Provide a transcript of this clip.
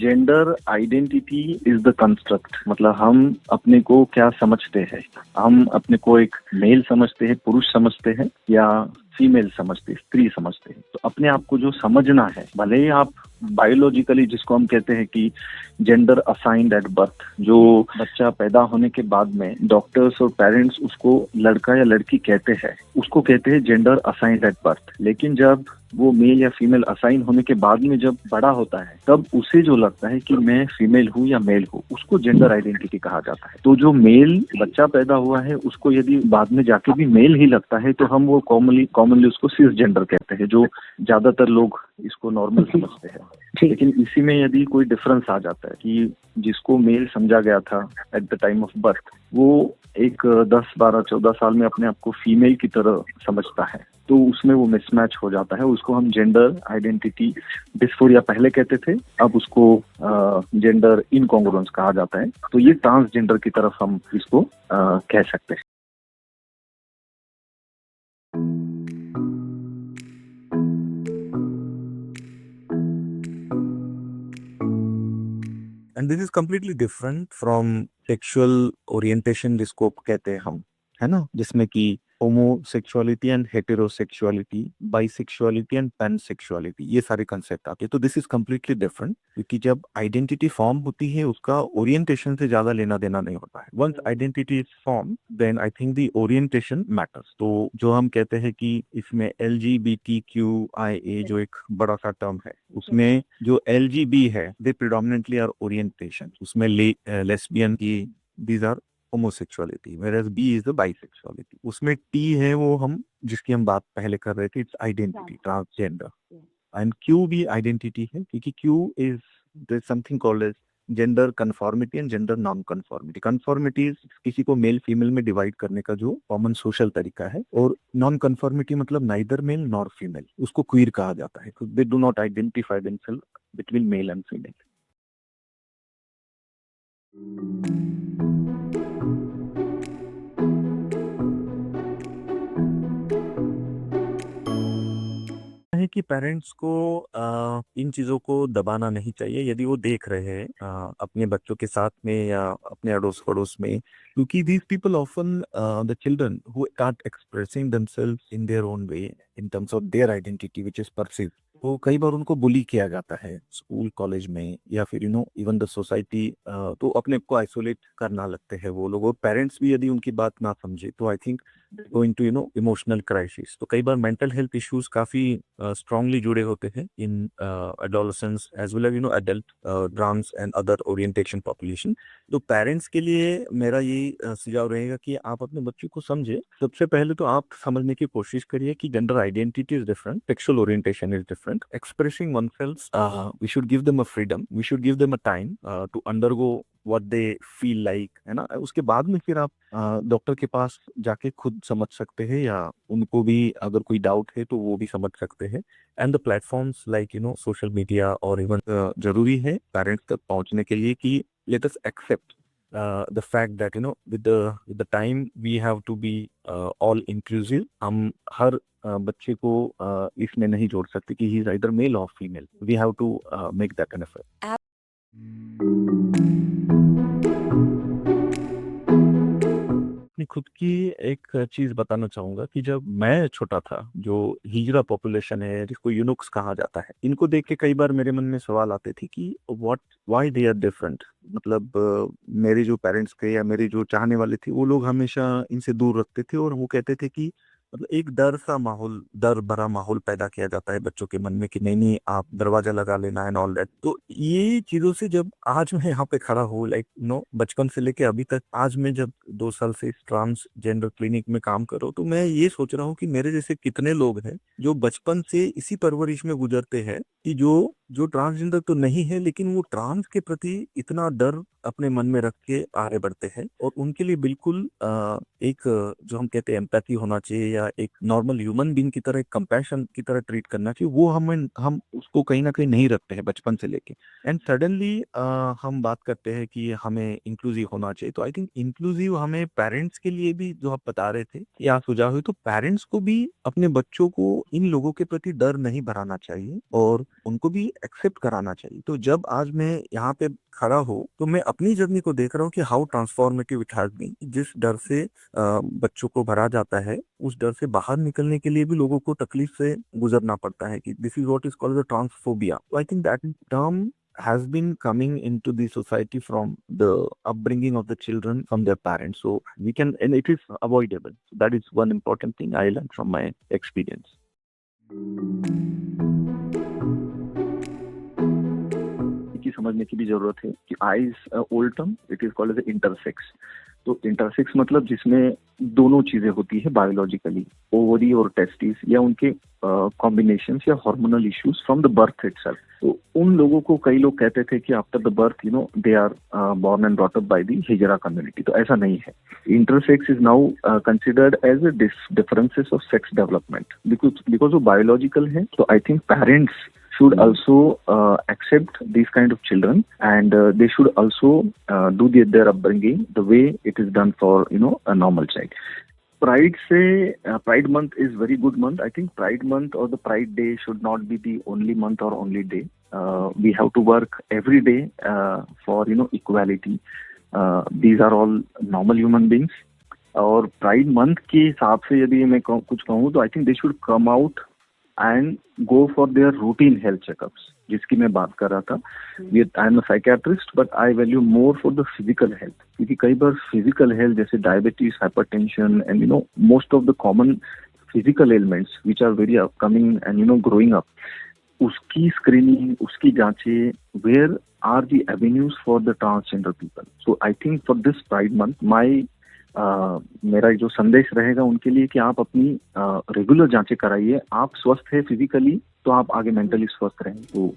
Gender identity is the construct, मतलब हम अपने को क्या समझते हैं। हम अपने को एक मेल समझते हैं, पुरुष समझते हैं, या फीमेल समझते हैं, स्त्री समझते हैं। तो अपने आप को जो समझना है, भले ही आप बायोलॉजिकली, जिसको हम कहते हैं कि जेंडर असाइंड एट बर्थ, जो बच्चा पैदा होने के बाद में डॉक्टर्स और पेरेंट्स उसको लड़का या लड़की कहते हैं, उसको कहते हैं जेंडर असाइंड एट बर्थ। लेकिन जब वो मेल या फीमेल असाइन होने के बाद में जब बड़ा होता है, तब उसे जो लगता है कि मैं फीमेल हूँ या मेल हूँ, उसको जेंडर आइडेंटिटी कहा जाता है। तो जो मेल बच्चा पैदा हुआ है, उसको यदि बाद में जाके भी मेल ही लगता है, तो हम वो कॉमनली उसको सिस जेंडर कहते हैं, जो ज्यादातर लोग इसको नॉर्मल समझते हैं। लेकिन इसी में यदि कोई डिफरेंस आ जाता है कि जिसको मेल समझा गया था at the time of birth, वो एक 10, 12, 14 साल में अपने आप को फीमेल की तरह समझता है, तो उसमें वो मिसमैच हो जाता है। उसको हम जेंडर आइडेंटिटी डिस्फोरिया पहले कहते थे, अब उसको जेंडर इनकॉन्ग्रुएंस कहा जाता है। तो ये ट्रांसजेंडर की तरफ हम इसको कह सकते हैं। And this is completely different from sexual orientation जिसको कहते हैं हम, है ना, जिसमें कि होमोसेक्सुअलिटी एंड हेटेरोसेक्सुअलिटी, बाइसेक्सुअलिटी एंड पैनसेक्सुअलिटी, ये सारे कंसेप्ट आते हैं। तो दिस इज कम्प्लीटली डिफरेंट, क्योंकि जब आइडेंटिटी फॉर्म होती है उसका ओरिएंटेशन से ज्यादा लेना देना नहीं होता है। Once identity is form, then I think the orientation matters. तो जो हम कहते हैं कि इसमें LGBTQIA जो एक बड़ा सा टर्म है, उसमें जो LGB है दे प्रिडोमिनेंटली आर ओरिएंटेशन, उसमें लेस्बियन की these are homosexuality, whereas B is the bisexuality। उसमें T है वो हम जिसकी हम बात पहले कर रहे थे, it's identity, transgender. And Q भी आइडेंटिटी है, क्योंकि Q is there something called as gender conformity and gender non conformity. Conformity किसी को मेल फीमेल में डिवाइड करने का जो कॉमन सोशल तरीका है, और नॉन कंफॉर्मिटी मतलब नाइदर मेल नॉर फीमेल, उसको क्वीर कहा जाता है। They do not identify themself between male and female. है कि पेरेंट्स को इन चीज़ों को दबाना नहीं चाहिए यदि वो देख रहे हैं अपने बच्चों के साथ में या अपने अड़ोस पड़ोस में, क्योंकि these people often the children who start expressing themselves in their own way in terms of their identity which is perceived, तो कई बार उनको बुली किया जाता है स्कूल कॉलेज में, या फिर इवन द सोसाइटी। तो अपने को आइसोलेट करना लगते हैं वो लोग, और पेरेंट्स भी यदि उनकी बात ना समझे तो I think going to emotional crisis. तो कई बार मेंटल हेल्थ इश्यूज काफी स्ट्रांगली जुड़े होते हैं in adolescence age well as adult trans and other orientation population. तो पेरेंट्स के लिए मेरा ये सुझाव रहेगा कि आप अपने बच्चों को समझे। सबसे पहले तो आप समझने की कोशिश करिए कि gender identity is different, sexual orientation is different, expressing oneself, we should give them a freedom, we should give them a time to undergo what they feel like, है ना। उसके बाद में फिर आप डॉक्टर के पास जाके खुद समझ सकते हैं, या उनको भी अगर कोई डाउट है तो वो भी समझ सकते हैं। And the platforms like social media और इवन जरूरी है पेरेंट्स तक पहुंचने के लिए कि let us accept the fact that with the time we have to be all inclusive। हम हर बच्चे को इसमें नहीं जोड़ सकते कि he is either male or female, we have to make that an effort। अपनी खुद की एक चीज बताना चाहूंगा कि जब मैं छोटा था, जो हिजड़ा पॉपुलेशन है जिसको यूनुक्स कहा जाता है, इनको देख के कई बार मेरे मन में सवाल आते थे कि व्हाई दे आर डिफरेंट। मतलब मेरे जो पेरेंट्स थे या मेरे जो चाहने वाले थे, वो लोग हमेशा इनसे दूर रखते थे, और वो कहते थे कि मतलब एक डर भरा माहौल पैदा किया जाता है बच्चों के मन में कि नहीं नहीं आप दरवाजा लगा लेना एंड ऑल दैट। तो ये चीजों से जब आज मैं यहाँ पे खड़ा हूँ, लाइक बचपन से लेके अभी तक, आज मैं जब 2 साल से ट्रांसजेंडर क्लिनिक में काम कर रहा हूँ, तो मैं ये सोच रहा हूँ कि मेरे जैसे कितने लोग हैं जो बचपन से इसी परवरिश में गुजरते हैं, कि जो जो ट्रांसजेंडर तो नहीं है लेकिन वो ट्रांस के प्रति इतना डर अपने मन में रख के आगे बढ़ते हैं। और उनके लिए बिल्कुल एक जो हम कहते हैं एम्पैथी होना चाहिए, या एक नॉर्मल ह्यूमन बीइंग की तरह, एक कंपैशन की तरह ट्रीट करना चाहिए, वो हम उसको कहीं ना कहीं नहीं रखते हैं बचपन से लेके। एंड सडनली हम बात करते हैं कि हमें इंक्लूसिव होना चाहिए। तो आई थिंक इंक्लूसिव हमें पेरेंट्स के लिए भी, जो आप बता रहे थे या सुझाव हुई, तो पेरेंट्स को भी अपने बच्चों को इन लोगों के प्रति डर नहीं भराना चाहिए, और उनको भी एक्सेप्ट कराना चाहिए। तो जब आज मैं यहाँ पे खड़ा हूँ तो मैं अपनी जर्नी को देख रहा हूँ कि how transformative it has been. जिस डर से बच्चों को भरा जाता है, उस डर से बाहर निकलने के लिए भी लोगों को तकलीफ से गुजरना पड़ता है कि this is what is called the transphobia. I think that term has been coming into the society from the upbringing of the children from their parents, so we can, and it is avoidable. So that is one important thing I learned from my experience. की समझने की भी जरूरत है कि it's old term, it is called as intersex. तो intersex मतलब जिसमें दोनों चीजें होती है बायोलॉजिकली, ओवरी और टेस्टिस, या उनके कॉम्बिनेशन या hormonal issues from the birth itself. तो उन लोगों को कई लोग कहते थे कि after the birth they are born and brought up by the hijra community. तो ऐसा नहीं है। Intersex is now considered as differences of sex development because वो बायोलॉजिकल है। तो I think parents should also accept these kind of children, and they should also do their upbringing the way it is done for a normal child. Pride से Pride month is very good month. I think Pride month or the Pride day should not be the only month or only day. We have to work every day for equality. These are all normal human beings. और Pride month के हिसाब से यदि मैं कुछ कहूँ तो I think they should come out and go for their routine health checkups, जिसकी मैं बात कर रहा था। I am a psychiatrist, but I value more for the physical health, क्योंकि कई बार physical health जैसे diabetes, hypertension, and most of the common physical ailments which are very upcoming and growing up, उसकी screening, उसकी जांचें, where are the avenues for the transgender people? So I think for this Pride month, मेरा जो संदेश रहेगा उनके लिए कि आप अपनी रेगुलर जांचें कराइए। आप स्वस्थ है फिजिकली तो आप आगे मेंटली स्वस्थ रहेंगे। तो